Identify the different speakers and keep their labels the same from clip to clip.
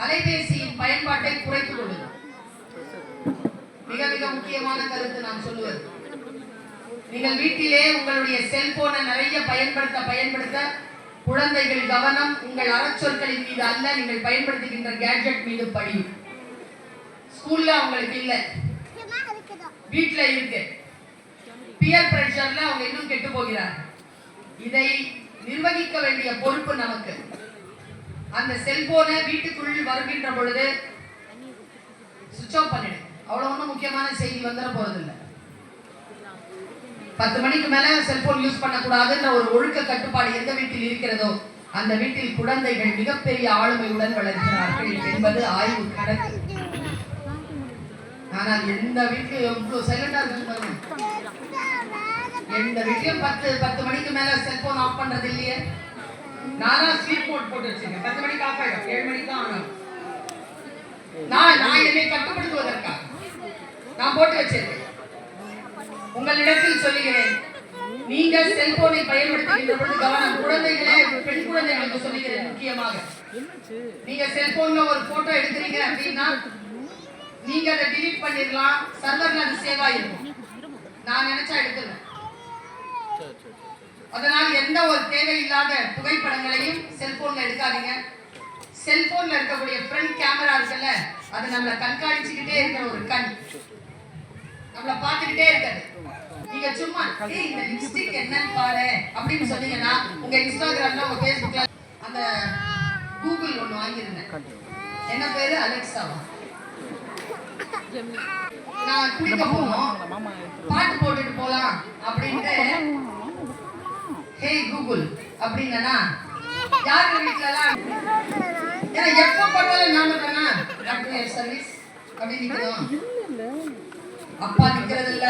Speaker 1: அலைபேசியின் பயன்பாட்டை குறைத்துக் கொள்ளுங்கள். மிக மிக முக்கியமான கருத்து நான் சொல்லுவது, நீங்கள் வீட்டிலே உங்களுடைய செல்போனை நிறைய பயன்படுத்த குழந்தைகள் கவனம் உங்கள் அறச்சொற்களின் மீது அல்ல, நீங்கள் பயன்படுத்துகின்ற கேட்ஜெட் மீது படியும். ஸ்கூல்ல அவங்களுக்கு இல்ல, வீட்டுல இருக்கு. பியர் பிரஷர்ல அவங்க இன்னும் கெட்டு போகிறார். இதை நிர்வகிக்க வேண்டிய பொறுப்பு நமக்கு. அந்த செல்போனை வீட்டுக்குள் வருகின்ற பொழுது சுவிட்ச் ஆஃப் பண்ணிடு. அவ்வளவு ஒன்றும் முக்கியமான செய்தி வந்துட போறதில்லை. 10 மணிக்கு மேல செல்போன் யூஸ் பண்ணக்கூடாதுன்ற ஒரு ஒழுக்க கட்டுப்பாடு எந்த வீட்டில் இருக்கிறதோ அந்த வீட்டில் குழந்தைகள் மிகப்பெரிய ஆளுமையுடன் வளர்கிறார்கள் என்பது ஆய்வு கணக்கு. ஆனால் எந்த வீட்டிலும் சைலண்டா இருக்கு, எந்த வீட்லயும் 10 மணிக்கு மேல செல்போன் ஆஃப் பண்றது இல்லையே. நானா ஸ்லீப் மோட் போட்டு வச்சிருக்கேன். 10 மணிக்கு ஆஃப் ஆயிடும், 7 மணிக்கு தான் ஆகும். நான் என்னை கட்டுப்படுத்துவதற்காக நான் போட்டு வச்சிருக்கேன். உங்களிடத்தில் சொல்லுகிறேன், நீங்க செல்போனை பயன்படுத்துகின்ற பொழுது கவனம். குழந்தைகளே, பெண் குழந்தைகளுக்கு சொல்லுகிறேன் முக்கியமாக, நீங்க செல்போன்ல ஒரு போட்டோ எடுக்கிறீங்க அப்படின்னா நீங்க அதை டிலீட் பண்ணிடலாம், சர்வர்ல அது சேவ் ஆயிருக்கும். நான் நினைச்சா எடுத்துருவேன். அதனால் எந்த ஒரு தேவையில்லாத புகைப்படங்களையும் செல்போன்ல எடுக்காதீங்க. செல்போன்ல இருக்கக்கூடிய ஃப்ரண்ட் கேமரா இருக்குல்ல, அது நம்மளை கண்காணிச்சுக்கிட்டே இருக்கிற ஒரு கண், நம்மளை பார்த்துக்கிட்டே இருக்காது. நீங்க சும்மா இந்த லிப்ஸ்டிக் என்னன்னு பாரு அப்படின்னு சொன்னீங்கன்னா உங்க இன்ஸ்டாகிராம்ல உங்க ஃபேஸ்புக்ல அந்த கூகுள் ஒன்று வாங்கியிருந்தேன். என்ன பேரு? அலெக்சாவா? நான் குளிக்க போனோம், பாட்டு போட்டுட்டு போலாம் அப்படின்ட்டு ஹே கூகுள் அப்படின்னா யாரு வீட்டுலலாம் ஏன்னா எப்ப பார்த்தாலும் நாம தானா டாக்டர் சர்வீஸ் அப்படி நிக்கிறோம். அப்பா நிக்கிறது இல்ல,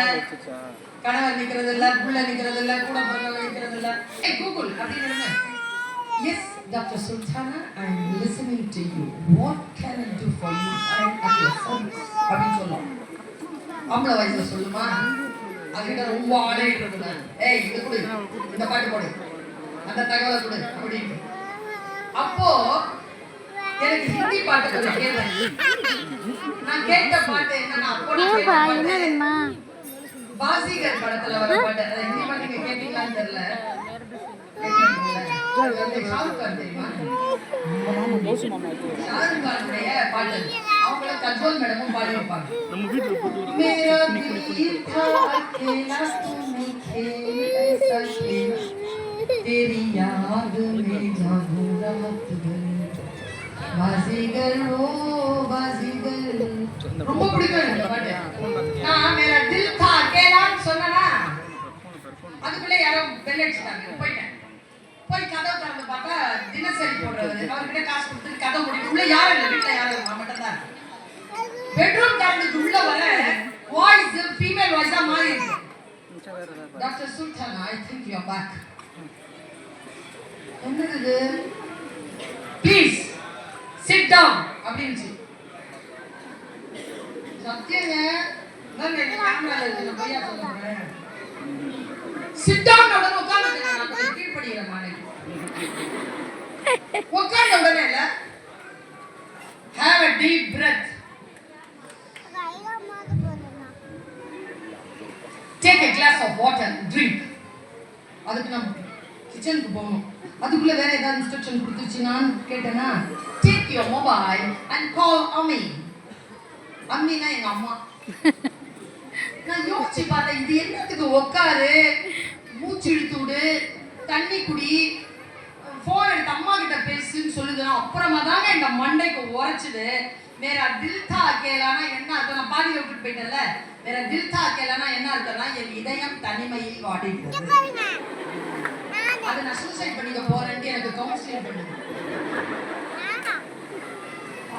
Speaker 1: கணவர் நிக்கிறது இல்ல, புள்ள நிக்கிறது இல்ல, கூட பிறந்தவங்க நிக்கிறது இல்ல. ஹே கூகுள் அப்படின்னு yes doctor Sultana, I am listening to you, what can I do for you, I am at your service அப்படின்னு சொல்லும். ஆம்பளை வயசுல சொல்லுமா, அதுகிட்ட ரொம்ப ஆளே இருக்குல்ல, ஏய் இது கொடு, இந்த பாட்டு போடு, அந்த தகவலை கொடு அப்படின்னு. அப்போ எனக்கு ஹிந்தி பாட்டு கொஞ்சம் கேட்பேன். நான் கேட்ட பாட்டு என்னன்னா, பாசிகர் படத்துல வர பாட்டு. ஹிந்தி பாட்டு நீங்க கேட்டீங்களான்னு தெரியல. ஷாருக் கான் தெரியுமா? ஷாருக் கானுடைய பாட்டு அவங்கள கஜோல் மேடமும் பாடி வைப்பாங்க. ரொம்ப பிடிக்கும் இந்த பாட்டு. நான் மேரா தில் தா கேலான்னு சொன்னனா அதுக்குள்ளே யாரோ பெல் அடிச்சிட்டாங்க. போயிட்டேன். போய் கதவு திறந்து பார்த்தா தினசரி போடுறவர், அவர்கிட்ட காசு கொடுத்து கதவு முடிட்டு உள்ள யாரும் இல்லை, வீட்டில் யாரும் இல்லை, மட்டும் தான். பெட்ரூம் திறந்துட்டு உள்ள வர வாய்ஸ் ஃபீமேல் வாய்ஸா மாறி இருக்கு. Doctor Sultana, I think you are back. என்னது ப்ளீஸ் சிட் டவுன் அப்படின்னு சத்தியங்க. நான் கேமரால இருக்கு, பையா சொல்றேன். சிட் டவுன் உடனே உட்கார்ந்துட்டேன். நான் ரிப்பீட் பண்ணிக்கிறேன். மானே உட்கார்ந்த உடனே இல்ல, have a deep breath, take a glass of water, drink. அதுக்கு நான் கிச்சனுக்கு போகணும். அதுக்குள்ள வேற ஏதாவது இன்ஸ்ட்ரக்ஷன் கொடுத்துச்சு. நான் கேட்டேன்னா take your mobile and call Ami. அம்மினா எங்க அம்மா. நான் யோசிச்சு பார்த்தேன், இது என்னத்துக்கு உட்காரு, மூச்சு இழுத்து விடு, தண்ணி குடி, போன் எடுத்து அம்மா கிட்ட பேசுன்னு சொல்லுதுன்னா அப்புறமா தாங்க எங்க மண்டைக்கு உரைச்சுது. வேற தில்தா கேலானா என்ன அர்த்தம்? நான் பாதி விட்டுட்டு போயிட்டேன்ல. வேற தில்தா கேலானா என்ன அர்த்தம்னா என் இதயம் தனிமையில் வாடிடுது. அதை நான் சூசைட் பண்ணிக்க போறேன்ட்டு எனக்கு கவுன்சிலிங் பண்ணுது.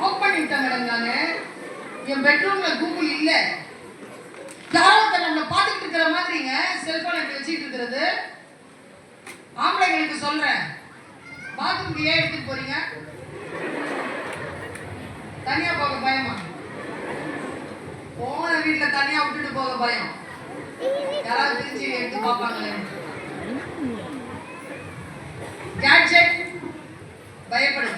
Speaker 1: ஆஃப் பண்ணிட்டேன் மேடம். நானு என் பெட்ரூம்ல கூகுள் இல்ல, யாரோ நம்மள பாத்துக்கிட்டு இருக்கிற மாதிரிங்க செல்போன் எடுத்து வச்சுட்டு இருக்கிறது. ஆம்பளைங்களுக்கு சொல்றேன், பாத்ரூம்க்கு ஏன் எடுத்துட்டு போறீங்க? தனியா போக பயமா? போன வீட்டுல தனியா விட்டுட்டு போக பயம். யாராவது திருச்சி எடுத்து பார்ப்பாங்களே. கேட்ஜெட் பயப்படுது.